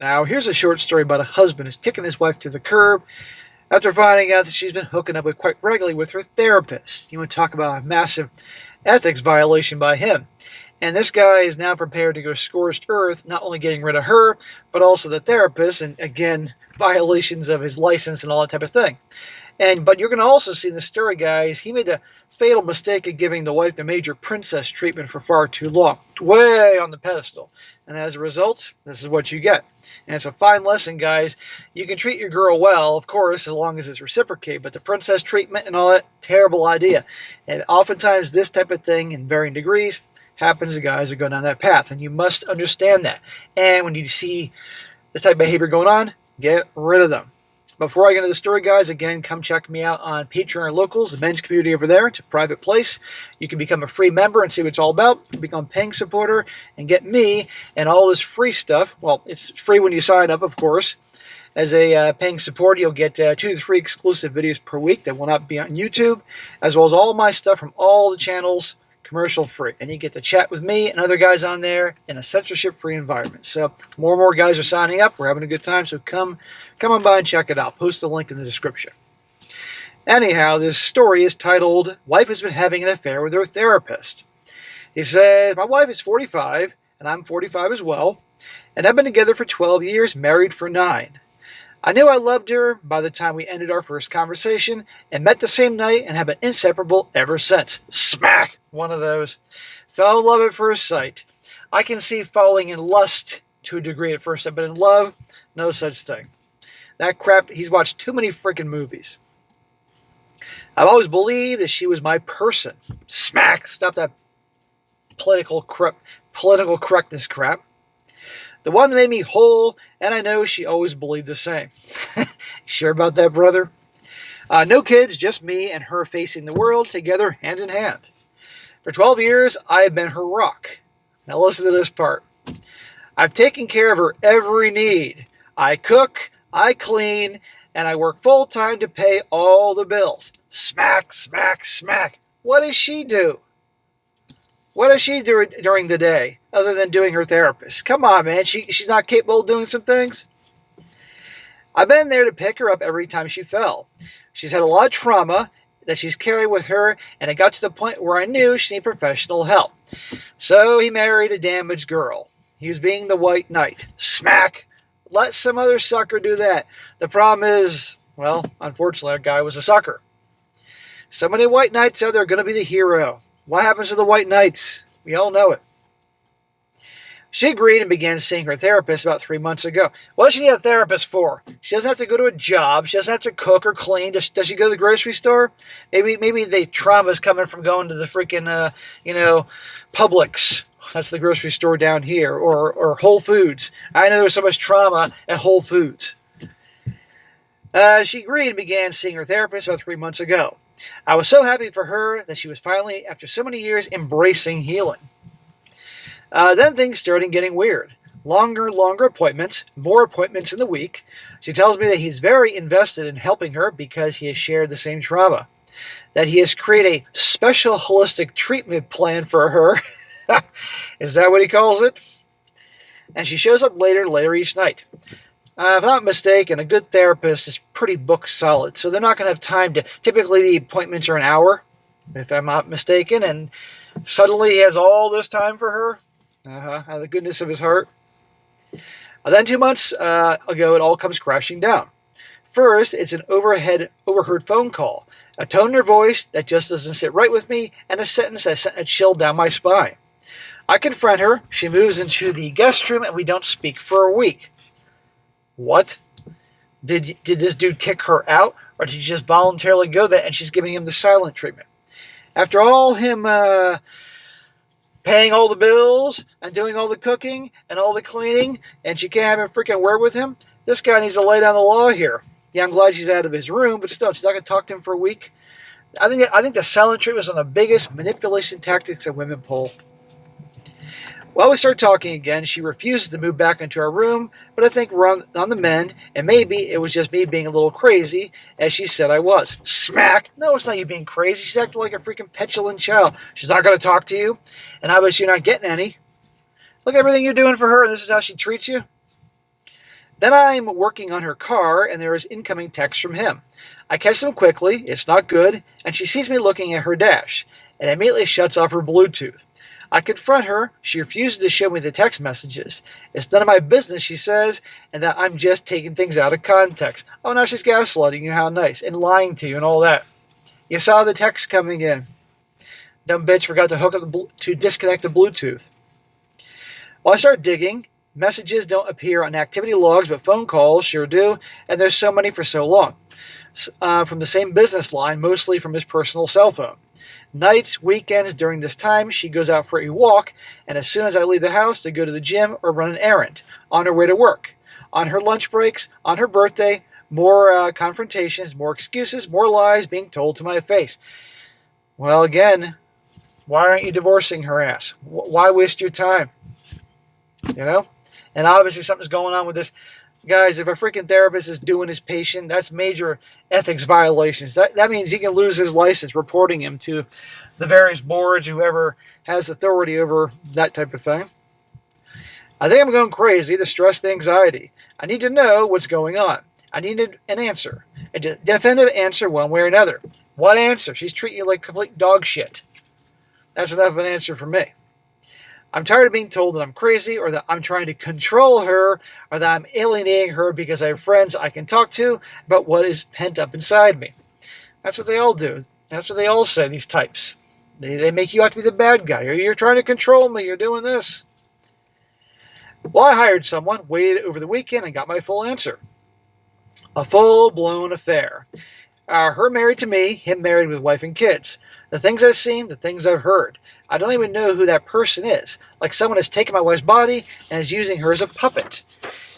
Now, here's a short story about a husband who's kicking his wife to the curb after finding out that she's been hooking up with quite regularly with her therapist. You want to talk about a massive ethics violation by him. And this guy is now prepared to go scorched earth, not only getting rid of her, but also the therapist, and again, violations of his license and all that type of thing. But you're going to also see in the story, guys, he made the fatal mistake of giving the wife the major princess treatment for far too long, way on the pedestal. And as a result, this is what you get. And it's a fine lesson, guys. You can treat your girl well, of course, as long as it's reciprocated, but the princess treatment and all that, terrible idea. And oftentimes this type of thing, in varying degrees, happens to guys that go down that path, and you must understand that. And when you see this type of behavior going on, get rid of them. Before I get into the story, guys, again, come check me out on Patreon or Locals, the men's community over there. It's a private place. You can become a free member and see what it's all about. You can become a paying supporter and get me and all this free stuff. Well, it's free when you sign up, of course. As a paying supporter, you'll get 2 to 3 exclusive videos per week that will not be on YouTube, as well as all my stuff from all the channels, commercial free. And you get to chat with me and other guys on there in a censorship free environment. So more and more guys are signing up. We're having a good time. So come on by and check it out. Post the link in the description. Anyhow, this story is titled, Wife Has Been Having an Affair with Her Therapist. He said, my wife is 45 and I'm 45 as well. And I've been together for 12 years, married for 9. I knew I loved her by the time we ended our first conversation and met the same night and have been inseparable ever since. Smack! One of those. Fell in love at first sight. I can see falling in lust to a degree at first sight, but in love, no such thing. That crap, he's watched too many freaking movies. I've always believed that she was my person. Smack! Stop that political correctness crap. The one that made me whole, and I know she always believed the same. Sure about that, brother? No kids, just me and her facing the world together hand in hand. For 12 years, I have been her rock. Now listen to this part. I've taken care of her every need. I cook, I clean, and I work full-time to pay all the bills. Smack, smack, smack. What does she do? What does she do during the day other than doing her therapist? Come on, man. She's not capable of doing some things? I've been there to pick her up every time she fell. She's had a lot of trauma that she's carried with her, and it got to the point where I knew she needed professional help. So he married a damaged girl. He was being the white knight. Smack. Let some other sucker do that. The problem is, well, unfortunately, our guy was a sucker. So many white knights out there are going to be the hero. What happens to the white knights? We all know it. She agreed and began seeing her therapist about 3 months ago. What does she need a therapist for? She doesn't have to go to a job. She doesn't have to cook or clean. Does she go to the grocery store? Maybe the trauma is coming from going to the freaking, Publix. That's the grocery store down here. Or Whole Foods. I know there's so much trauma at Whole Foods. She agreed and began seeing her therapist about 3 months ago. I was so happy for her that she was finally, after so many years, embracing healing. Then things started getting weird. Longer appointments, more appointments in the week. She tells me that he's very invested in helping her because he has shared the same trauma. That he has created a special holistic treatment plan for her. Is that what he calls it? And she shows up later each night. If I'm not mistaken, a good therapist is pretty book solid, so they're not going to have time to... Typically, the appointments are an hour, if I'm not mistaken, and suddenly he has all this time for her. Out of the goodness of his heart. Then 2 months ago, it all comes crashing down. First, it's an overheard phone call, a tone in her voice that just doesn't sit right with me, and a sentence that sent a chill down my spine. I confront her, she moves into the guest room, and we don't speak for a week. What? Did this dude kick her out, or did she just voluntarily go there and she's giving him the silent treatment? After all him paying all the bills and doing all the cooking and all the cleaning, and she can't have a freaking word with him, this guy needs to lay down the law here. Yeah, I'm glad she's out of his room, but still, she's not going to talk to him for a week. I think the silent treatment is one of the biggest manipulation tactics that women pull. Well, we start talking again. She refuses to move back into our room, but I think we're on the mend, and maybe it was just me being a little crazy, as she said I was. Smack! No, it's not you being crazy. She's acting like a freaking petulant child. She's not going to talk to you, and obviously you're not getting any. Look at everything you're doing for her, and this is how she treats you. Then I'm working on her car, and there is incoming text from him. I catch them quickly, it's not good, and she sees me looking at her dash, and immediately shuts off her Bluetooth. I confront her, she refuses to show me the text messages. It's none of my business, she says, and that I'm just taking things out of context. Oh, now she's gaslighting you, how nice, and lying to you and all that. You saw the text coming in. Dumb bitch forgot to hook up to disconnect the Bluetooth. Well, I start digging. Messages don't appear on activity logs, but phone calls sure do, and there's so many for so long. From the same business line, mostly from his personal cell phone. Nights, weekends, during this time, she goes out for a walk, and as soon as I leave the house to go to the gym or run an errand, on her way to work. On her lunch breaks, on her birthday, more confrontations, more excuses, more lies being told to my face. Well, again, why aren't you divorcing her ass? Why waste your time? You know? And obviously something's going on with this. Guys, if a freaking therapist is doing his patient, that's major ethics violations. That means he can lose his license, reporting him to the various boards, whoever has authority over that type of thing. I think I'm going crazy, the stress, the anxiety. I need to know what's going on. I need an answer. A definitive answer one way or another. What answer? She's treating you like complete dog shit. That's enough of an answer for me. I'm tired of being told that I'm crazy, or that I'm trying to control her, or that I'm alienating her because I have friends I can talk to about what is pent up inside me. That's what they all do. That's what they all say, these types. They make you out to be the bad guy, or you're trying to control me, you're doing this. Well, I hired someone, waited over the weekend, and got my full answer. A full-blown affair. Her married to me, him married with wife and kids. The things I've seen, the things I've heard. I don't even know who that person is. Like someone has taken my wife's body and is using her as a puppet.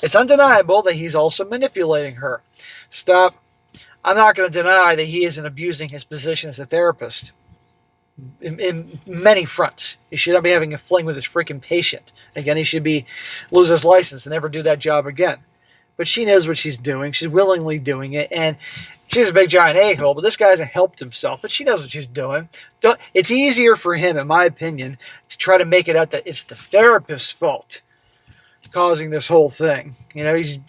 It's undeniable that he's also manipulating her. Stop. I'm not going to deny that he isn't abusing his position as a therapist. In many fronts. He should not be having a fling with his freaking patient. Again, he should lose his license and never do that job again. But she knows what she's doing. She's willingly doing it. And she's a big giant a-hole, but this guy hasn't helped himself. But she knows what she's doing. It's easier for him, in my opinion, to try to make it out that it's the therapist's fault causing this whole thing. You know, he's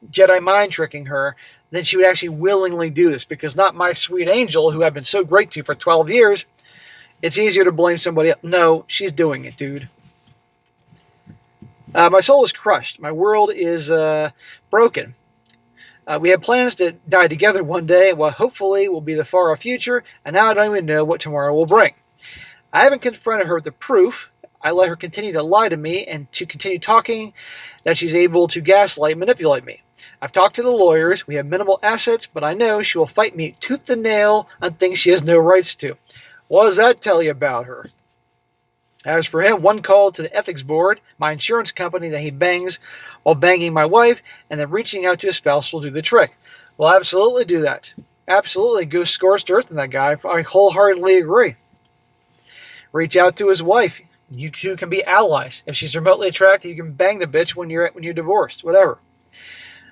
Jedi mind tricking her. Then she would actually willingly do this, because not my sweet angel, who I've been so great to for 12 years, it's easier to blame somebody else. No, she's doing it, dude. My soul is crushed. My world is broken. We had plans to die together one day, what hopefully will be the far off future, and now I don't even know what tomorrow will bring. I haven't confronted her with the proof. I let her continue to lie to me and to continue talking that she's able to gaslight and manipulate me. I've talked to the lawyers. We have minimal assets, but I know she will fight me tooth and nail on things she has no rights to. What does that tell you about her? As for him, one call to the ethics board, my insurance company that he bangs while banging my wife, and then reaching out to his spouse will do the trick. Well, absolutely do that. Absolutely go scorched earth in that guy. I wholeheartedly agree. Reach out to his wife. You two can be allies. If she's remotely attractive, you can bang the bitch when you're divorced. Whatever.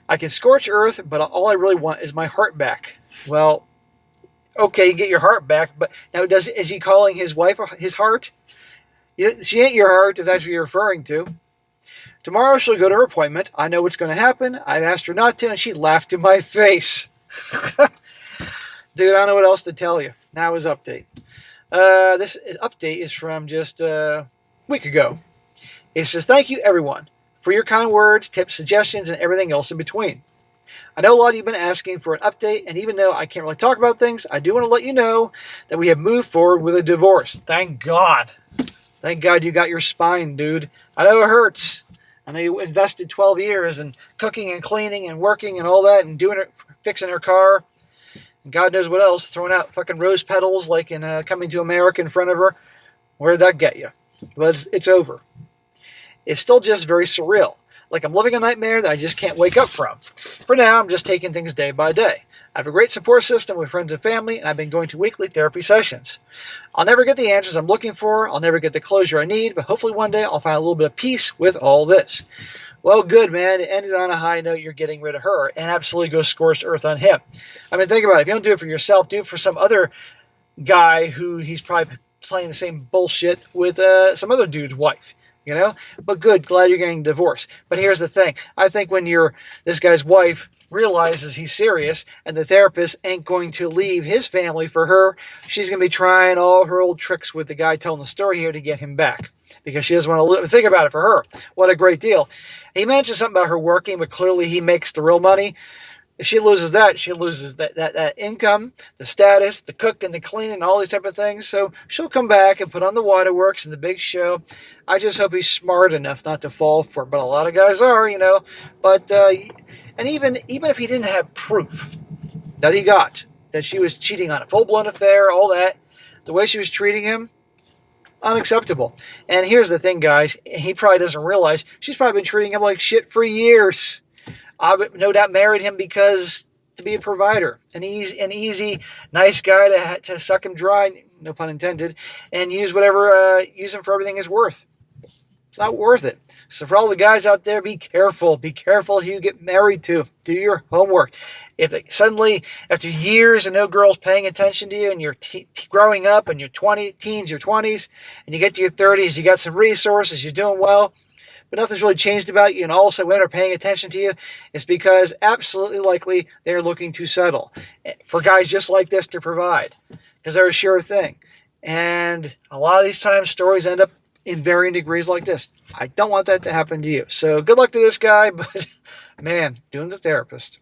I can scorch earth, but all I really want is my heart back. Well, okay, you get your heart back, but now is he calling his wife his heart? She ain't your heart, if that's what you're referring to. Tomorrow she'll go to her appointment. I know what's going to happen. I've asked her not to, and she laughed in my face. Dude, I don't know what else to tell you. Now his update. This update is from just a week ago. It says, thank you, everyone, for your kind words, tips, suggestions, and everything else in between. I know a lot of you have been asking for an update, and even though I can't really talk about things, I do want to let you know that we have moved forward with a divorce. Thank God. Thank God you got your spine, dude. I know it hurts. I know you invested 12 years in cooking and cleaning and working and all that and fixing her car. And God knows what else. Throwing out fucking rose petals like in Coming to America in front of her. Where'd that get you? But it's over. It's still just very surreal. Like I'm living a nightmare that I just can't wake up from. For now, I'm just taking things day by day. I have a great support system with friends and family, and I've been going to weekly therapy sessions. I'll never get the answers I'm looking for. I'll never get the closure I need, but hopefully one day I'll find a little bit of peace with all this. Well, good, man. It ended on a high note. You're getting rid of her, and absolutely go scorched earth on him. I mean, think about it. If you don't do it for yourself, do it for some other guy who he's probably playing the same bullshit with some other dude's wife. you know? But good, glad you're getting divorced. But here's the thing. I think when this guy's wife realizes he's serious and the therapist ain't going to leave his family for her, she's going to be trying all her old tricks with the guy telling the story here to get him back. Because she doesn't want to think about it for her. What a great deal. He mentioned something about her working, but clearly he makes the real money. If she loses that, she loses that income, the status, the cooking, the cleaning, all these type of things. So she'll come back and put on the waterworks and the big show. I just hope he's smart enough not to fall for it. But a lot of guys are, But and even if he didn't have proof that he got that she was cheating on a full-blown affair, all that, the way she was treating him, unacceptable. And here's the thing, guys. He probably doesn't realize she's probably been treating him like shit for years. I no doubt married him because to be a provider, an easy, nice guy to suck him dry, no pun intended, and use him for everything he's worth. It's not worth it. So for all the guys out there, be careful. Be careful who you get married to. Do your homework. If suddenly, after years and no girl's paying attention to you, and you're growing up in your teens, your 20s, and you get to your 30s, you got some resources, you're doing well, but nothing's really changed about you, and all of a sudden women are paying attention to you, it's because absolutely likely they're looking to settle. For guys just like this to provide, because they're a sure thing. And a lot of these times, stories end up in varying degrees like this. I don't want that to happen to you. So good luck to this guy, but man, doing the therapist.